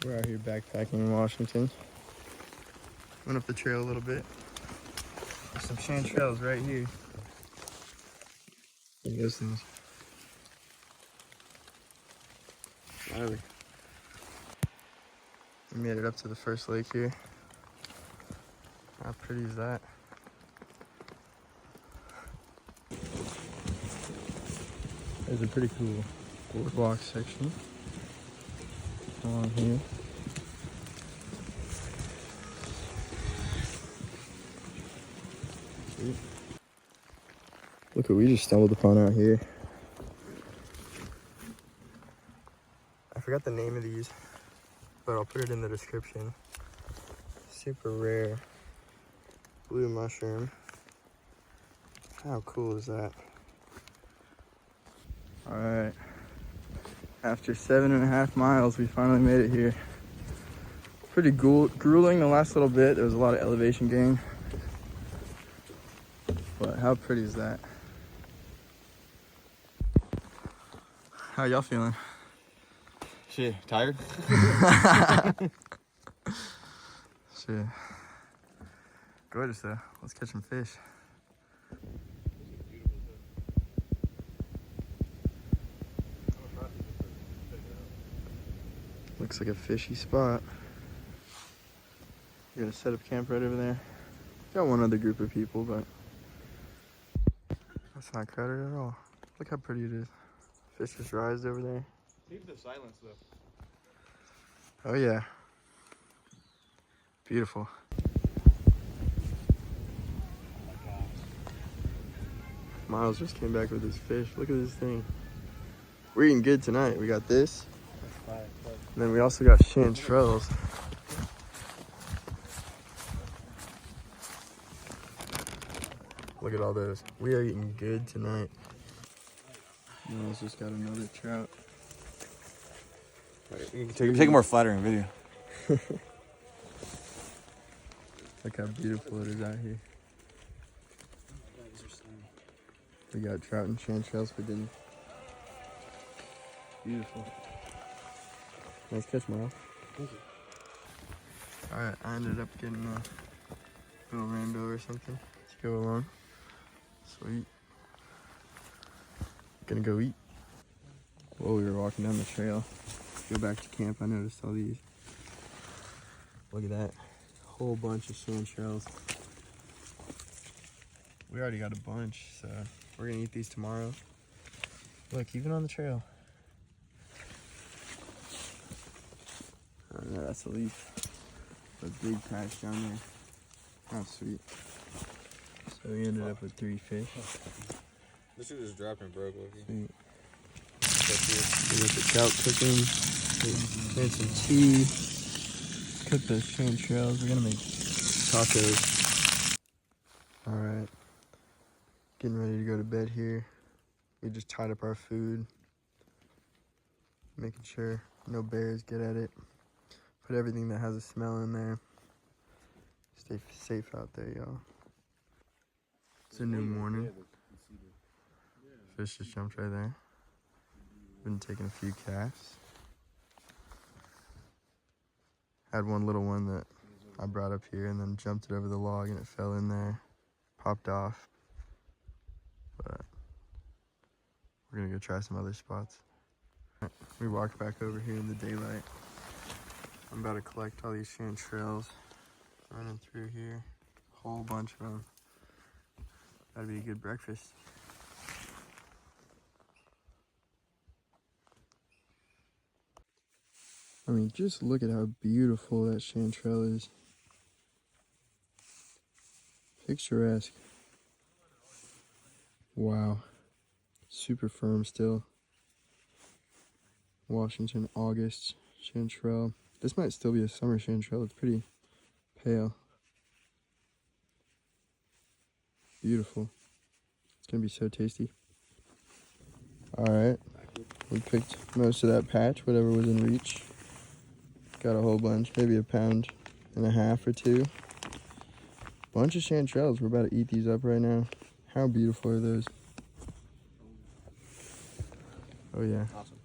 We're out here backpacking in Washington. Went up the trail a little bit. There's some chanterelles right here. Look at those things. Gnarly. We made it up to the first lake here. How pretty is that? There's a pretty cool boardwalk section along here. Sweet. Look what we just stumbled upon out here. I forgot the name of these, but I'll put it in the description. Super rare blue mushroom. How cool is that? All right, after 7.5 miles, we finally made it here. Pretty grueling the last little bit. There was a lot of elevation gain, but how pretty is that? How y'all feeling? Shit, tired? Shit. Gorgeous though. Let's catch some fish. Looks like a fishy spot. You're gonna set up camp right over there. Got one other group of people, but that's not crowded at all. Look how pretty it is. Fish just rised over there. Leave the silence though. Oh yeah. Beautiful. Miles just came back with his fish. Look at this thing. We're eating good tonight. We got this. And then we also got chanterelles. Look at all those. We are eating good tonight. Miles just got another trout. Take a more flattering video. Look how beautiful it is out here. We got trout and chanterelles for dinner. Beautiful. Nice catch, Miles. Thank you. Alright, I ended up getting a little rainbow or something to go along. Sweet. Gonna go eat. While we were walking down the trail, go back to camp, I noticed all these. Look at that. Whole bunch of chanterelles. We already got a bunch, so we're gonna eat these tomorrow. Look, even on the trail. Oh no, that's a leaf. A big patch down there. How sweet. So we ended up with 3 fish. This shit just dropped and broke. Sweet. We got the trout cooking. Made some tea. Cook those chanterelles. We're gonna make tacos. Alright. Getting ready to go to bed here. We just tied up our food. Making sure no bears get at it. Put everything that has a smell in there. Stay safe out there, y'all. It's a new morning. Fish just jumped right there. Been taking a few casts. Had one little one that I brought up here and then jumped it over the log and it fell in there. Popped off. But we're gonna go try some other spots. We walked back over here in the daylight. I'm about to collect all these chanterelles. Running through here. Whole bunch of them. That'd be a good breakfast. I mean, just look at how beautiful that chanterelle is. Picturesque. Wow. Super firm still. Washington, August, chanterelle. This might still be a summer chanterelle. It's pretty pale. Beautiful. It's gonna be so tasty. Alright. We picked most of that patch, whatever was in reach. Got a whole bunch, maybe 1.5 pounds or 2. Bunch of chanterelles. We're about to eat these up right now. How beautiful are those? Oh yeah. Awesome.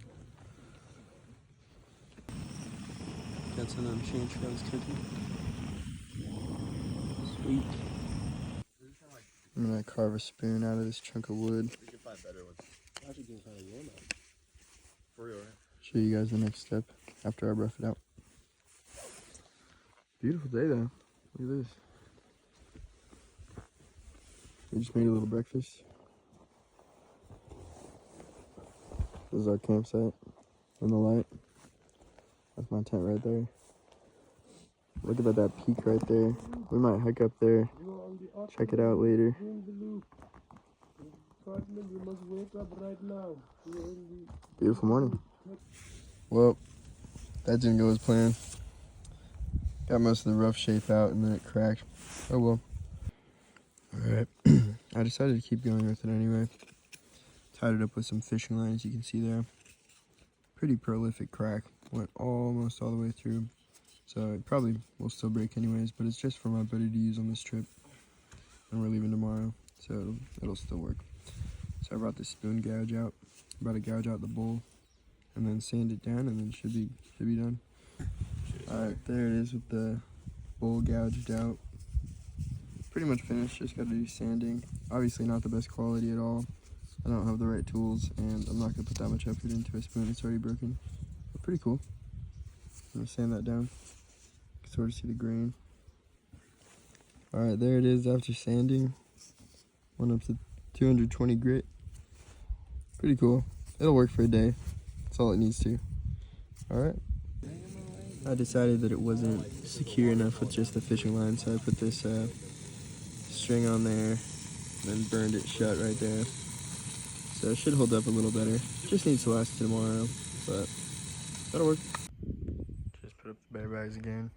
Got some of them chanterelles cooking. Sweet. I'm gonna carve a spoon out of this chunk of wood. We can find better ones. Actually, getting kind of warm out. For real, right? Show you guys the next step after I rough it out. Beautiful day though. Look at this. We just made a little breakfast. This is our campsite in the light. That's my tent right there. Look at that peak right there. We might hike up there, check it out later. Beautiful morning. Well, that didn't go as planned. Got most of the rough shape out and then it cracked. Oh well. Alright. I decided to keep going with it anyway. Tied it up with some fishing lines, you can see there. Pretty prolific crack. Went almost all the way through. So it probably will still break anyways, but it's just for my buddy to use on this trip. And we're leaving tomorrow, so it'll still work. So I brought this spoon gouge out. I'm about to gouge out the bowl and then sand it down and then it should be done. Alright, there it is with the bowl gouged out. Pretty much finished, just gotta do sanding. Obviously not the best quality at all. I don't have the right tools and I'm not gonna put that much effort into a spoon, it's already broken. But pretty cool. I'm gonna sand that down. You can sort of see the grain. Alright, there it is after sanding. Went up to 220 grit. Pretty cool. It'll work for a day. That's all it needs to. Alright. I decided that it wasn't secure enough with just the fishing line, so I put this string on there, and then burned it shut right there. So it should hold up a little better. Just needs to last till tomorrow, but that'll work. Just put up the bear bags again.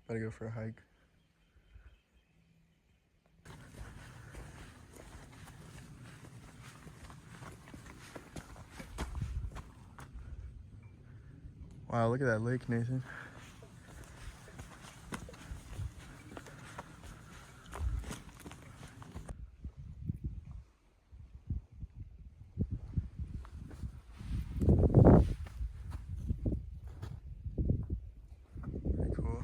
Gotta go for a hike. Wow, look at that lake, Nathan. Pretty cool.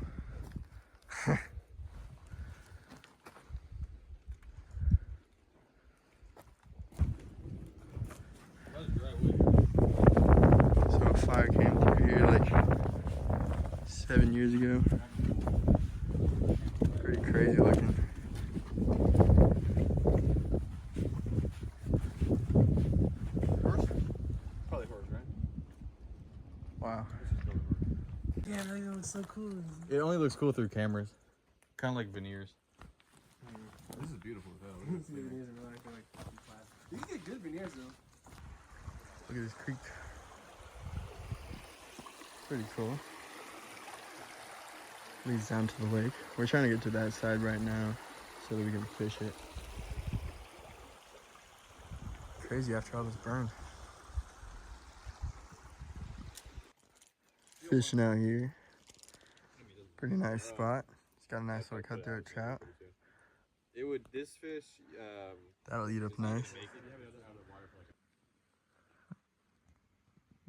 So a fire came through here like 7 years ago. Pretty crazy looking. Horse? Probably horse, right? Wow. Yeah, that looks so cool. It only looks cool through cameras. Kind of like veneers. This is beautiful though. You can get good veneers though. Look at this creek. Pretty cool. Leads down to the lake. We're trying to get to that side right now so that we can fish it. Crazy after all this burn. Fishing out here. Pretty nice spot. It's got a nice little cutthroat trout. It would, this fish, That'll eat up nice.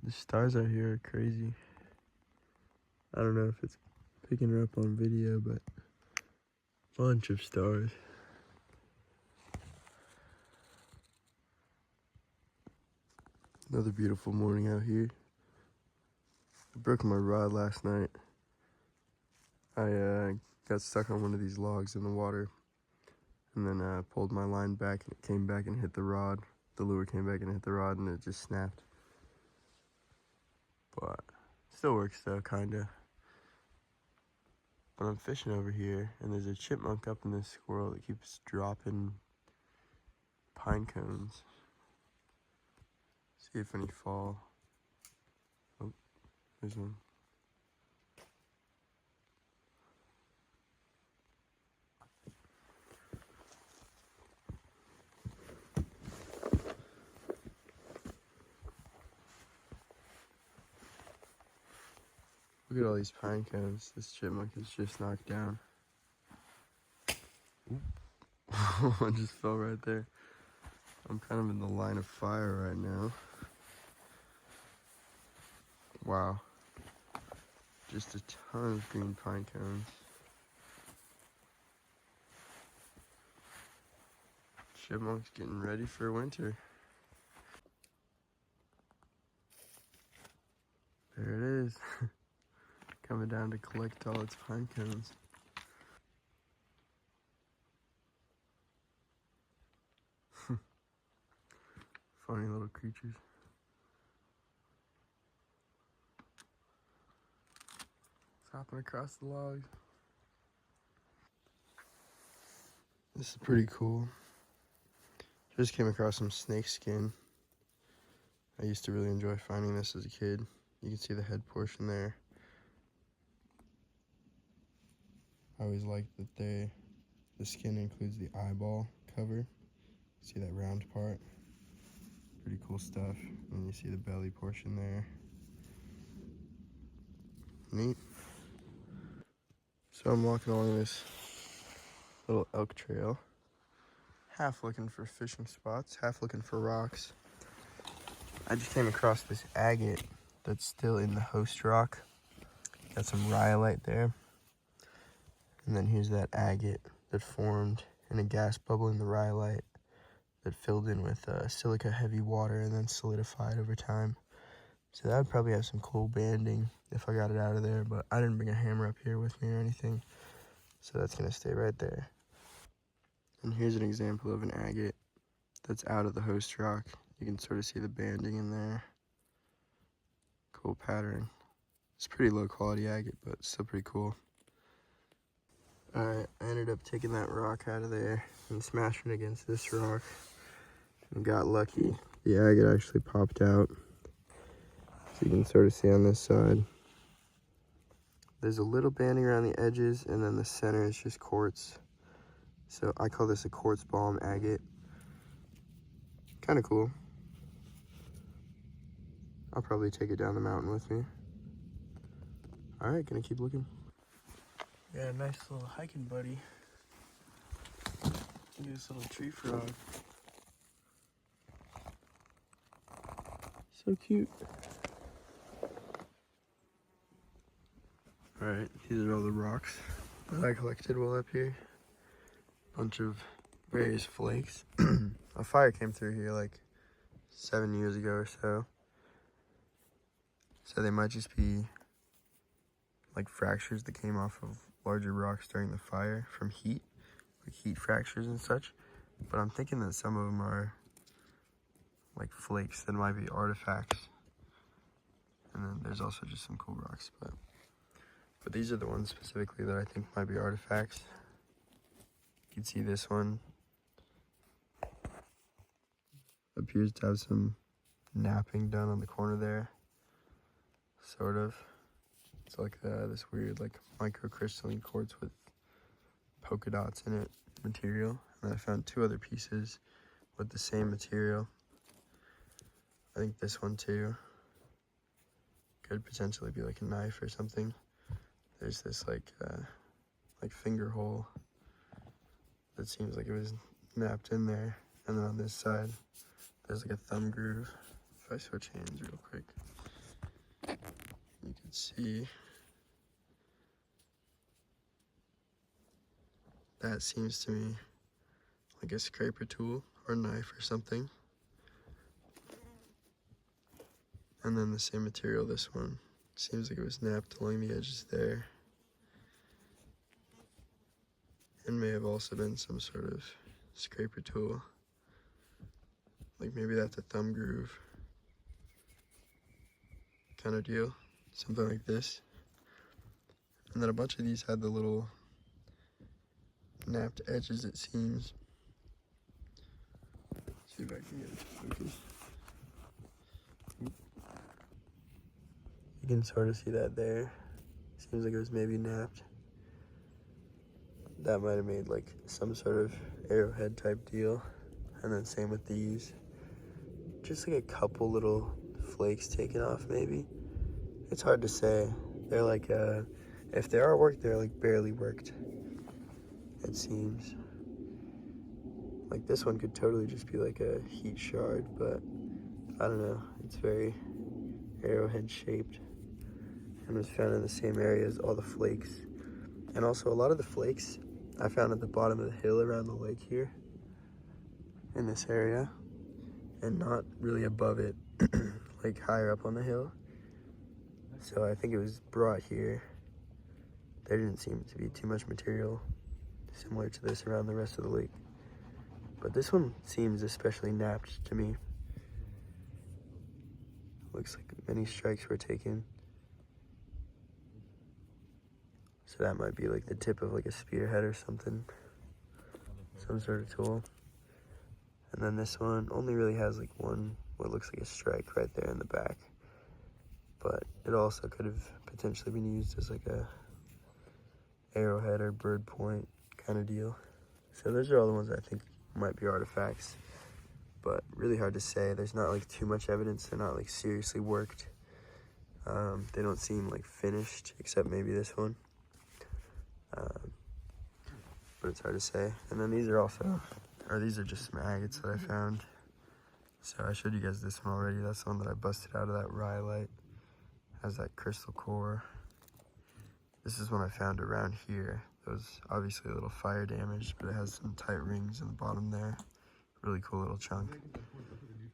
The stars out here are crazy. I don't know if it's picking her up on video, but bunch of stars. Another beautiful morning out here. I broke my rod last night. I got stuck on one of these logs in the water and then pulled my line back and it came back and hit the rod. The lure came back and hit the rod and it just snapped. But still works though, kinda. But I'm fishing over here and there's a chipmunk up in this squirrel that keeps dropping pine cones. See if any fall. Oh, there's one. Look at all these pine cones this chipmunk has just knocked down. One just fell right there. I'm kind of in the line of fire right now. Wow. Just a ton of green pine cones. Chipmunk's getting ready for winter. There it is. Coming down to collect all its pine cones. Funny little creatures. It's hopping across the logs. This is pretty cool. Just came across some snake skin. I used to really enjoy finding this as a kid. You can see the head portion there. I always liked that the skin includes the eyeball cover. See that round part? Pretty cool stuff. And you see the belly portion there. Neat. So I'm walking along this little elk trail. Half looking for fishing spots, half looking for rocks. I just came across this agate that's still in the host rock. Got some rhyolite there. And then here's that agate that formed in a gas bubble in the rhyolite that filled in with silica heavy water and then solidified over time. So that would probably have some cool banding if I got it out of there, but I didn't bring a hammer up here with me or anything. So that's gonna stay right there. And here's an example of an agate that's out of the host rock. You can sort of see the banding in there. Cool pattern. It's pretty low quality agate, but still pretty cool. Alright, I ended up taking that rock out of there and smashing it against this rock. And got lucky. The agate actually popped out. So you can sort of see on this side. There's a little banding around the edges, and then the center is just quartz. So I call this a quartz balm agate. Kind of cool. I'll probably take it down the mountain with me. Alright, gonna keep looking. Yeah, nice little hiking buddy. Look at this little tree frog. So cute. Alright, these are all the rocks that I collected while up here. Bunch of various flakes. A fire came through here like 7 years ago or so. So they might just be like fractures that came off of larger rocks during the fire from heat, like heat fractures and such. But I'm thinking that some of them are like flakes that might be artifacts. And then there's also just some cool rocks, but these are the ones specifically that I think might be artifacts. You can see this one appears to have some napping done on the corner there, sort of. It's like this weird like microcrystalline quartz with polka dots in it material. And I found 2 other pieces with the same material. I think this one too could potentially be like a knife or something. There's this like finger hole that seems like it was napped in there. And then on this side, there's like a thumb groove. If I switch hands real quick, you can see that seems to me like a scraper tool or knife or something. And then the same material, this one, seems like it was napped along the edges there. And may have also been some sort of scraper tool. Like maybe that's a thumb groove kind of deal. Something like this. And then a bunch of these had the little napped edges, it seems. See if I can get it to focus. You can sort of see that there. Seems like it was maybe napped. That might have made like some sort of arrowhead type deal. And then same with these. Just like a couple little flakes taken off maybe. It's hard to say. They're like, if they are worked, they're like barely worked, it seems. Like this one could totally just be like a heat shard, but I don't know. It's very arrowhead shaped. and was found in the same area as all the flakes. And also a lot of the flakes I found at the bottom of the hill around the lake here in this area, and not really above it, like higher up on the hill. So I think it was brought here. There didn't seem to be too much material similar to this around the rest of the lake. But this one seems especially napped to me. Looks like many strikes were taken. So that might be like the tip of like a spearhead or something. Some sort of tool. And then this one only really has like one, what looks like a strike right there in the back. But it also could have potentially been used as like a arrowhead or bird point kind of deal. So those are all the ones I think might be artifacts, but really hard to say. There's not like too much evidence. They're not like seriously worked. They don't seem like finished, except maybe this one. But it's hard to say. And then these are also, or these are just some agates that I found. So I showed you guys this one already. That's the one that I busted out of that rhyolite. Has that crystal core. This is one I found around here. It was obviously a little fire damaged, but it has some tight rings in the bottom there. Really cool little chunk.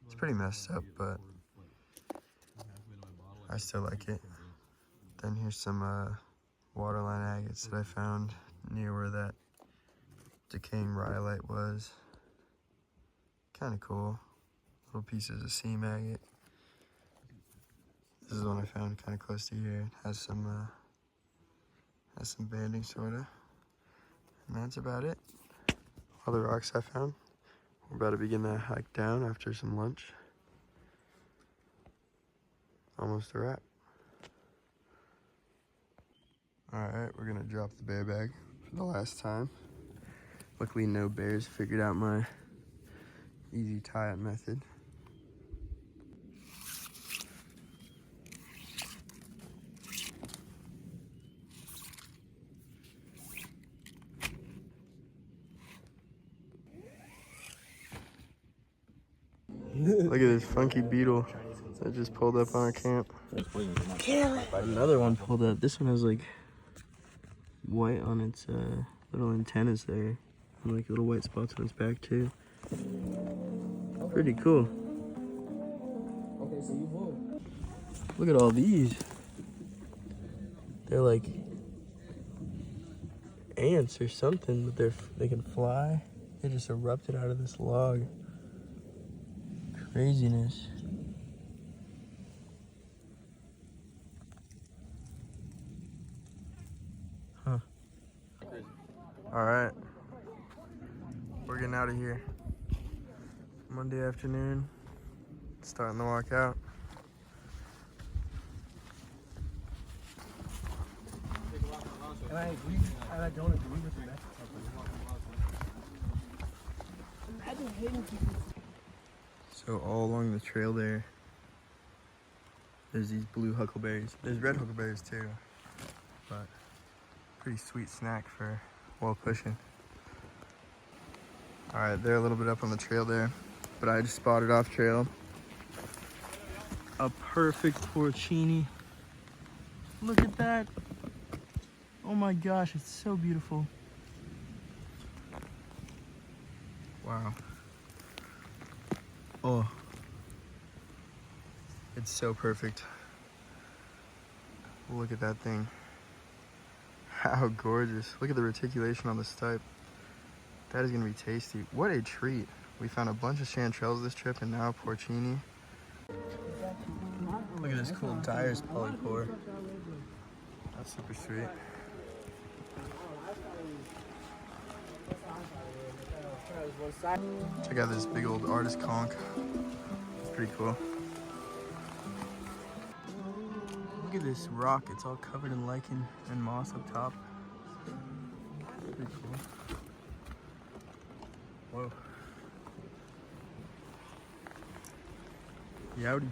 It's pretty messed up, but I still like it. Then here's some waterline agates that I found near where that decaying rhyolite was. Kind of cool. Little pieces of seam agate. This is one I found kind of close to here. It has some banding sorta. And that's about it. All the rocks I found. We're about to begin that hike down after some lunch. Almost a wrap. Alright, we're gonna drop the bear bag for the last time. Luckily no bears figured out my easy tie-up method. Look at this funky beetle that just pulled up on our camp. Another one pulled up. This one has like white on its little antennas there, and like little white spots on its back too. Pretty cool. Okay, so you will. Look at all these. They're like ants or something, but they can fly. They just erupted out of this log. Craziness. Huh. Alright. We're getting out of here. Monday afternoon. Starting the walk out. And I agree. And I don't agree with you. Imagine hating people. So all along the trail there's these blue huckleberries. There's red huckleberries too, but pretty sweet snack for while pushing. All right, they're a little bit up on the trail there, but I just spotted off trail a perfect porcini. Look at that. Oh my gosh, it's so beautiful. Wow. Oh, it's so perfect. Look at that thing. How gorgeous. Look at the reticulation on the stipe. That is gonna be tasty. What a treat. We found a bunch of chanterelles this trip and now a porcini. Look at this cool Dyer's polypore. That's super sweet. Check out this big old artist conch. It's pretty cool. Look at this rock. It's all covered in lichen and moss up top. Pretty cool. Whoa. Yowdy.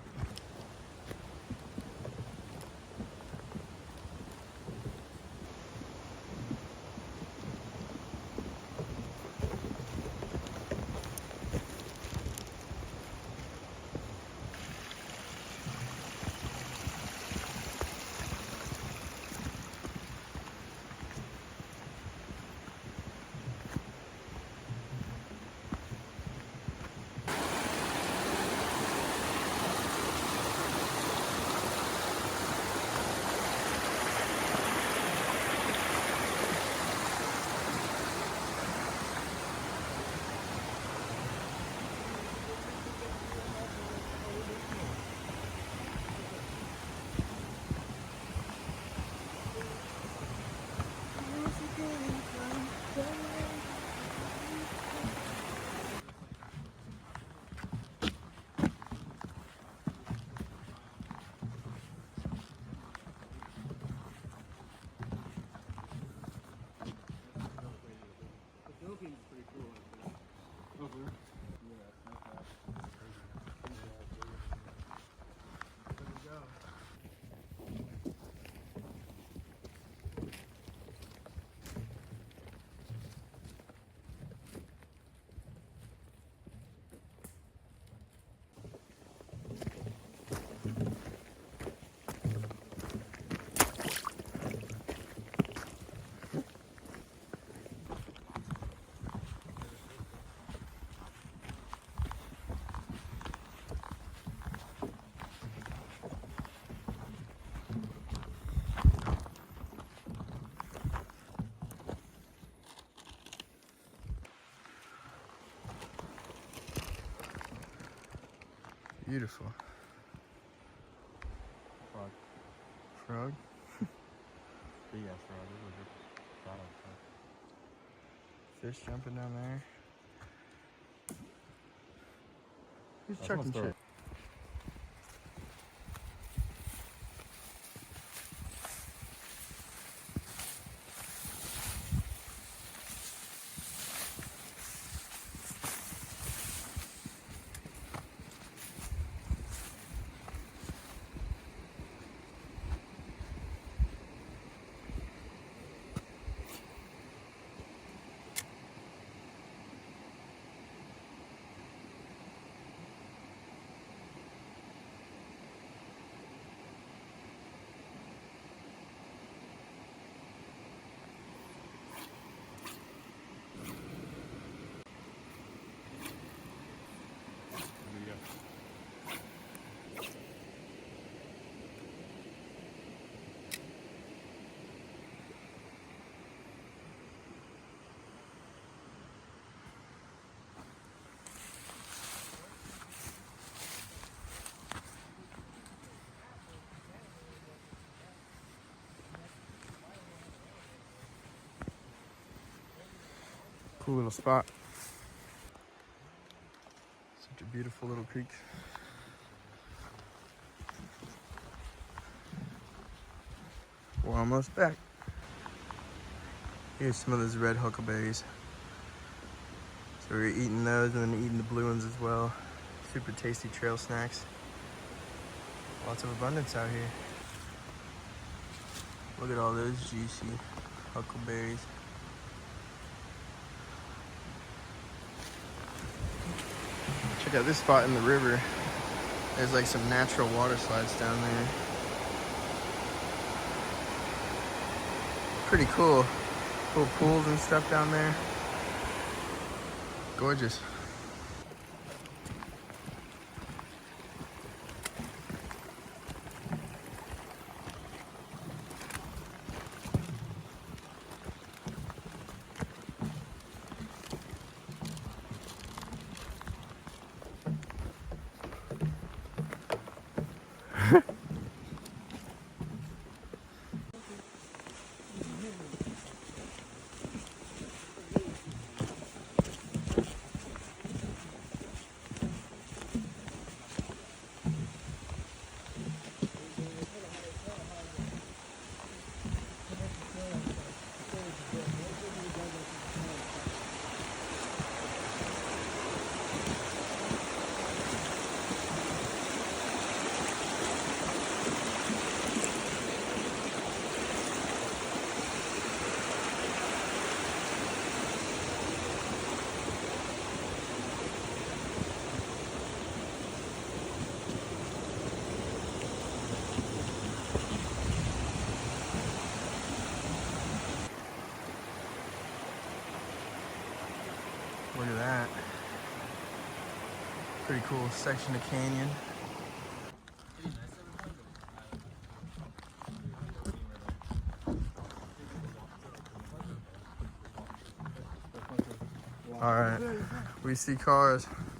Beautiful. Frog. Frog? Big ass frog. This is a frog. Fish jumping down there. Who's That's chucking almost shit? There you go. Cool little spot. Such a beautiful little creek. We're almost back. Here's some of those red huckleberries. So we're eating those and then eating the blue ones as well. Super tasty trail snacks. Lots of abundance out here. Look at all those juicy huckleberries. Check out this spot in the river. There's like some natural water slides down there. Pretty cool. Little pools and stuff down there. Gorgeous. Look at that. Pretty cool section of canyon. All right, we see cars.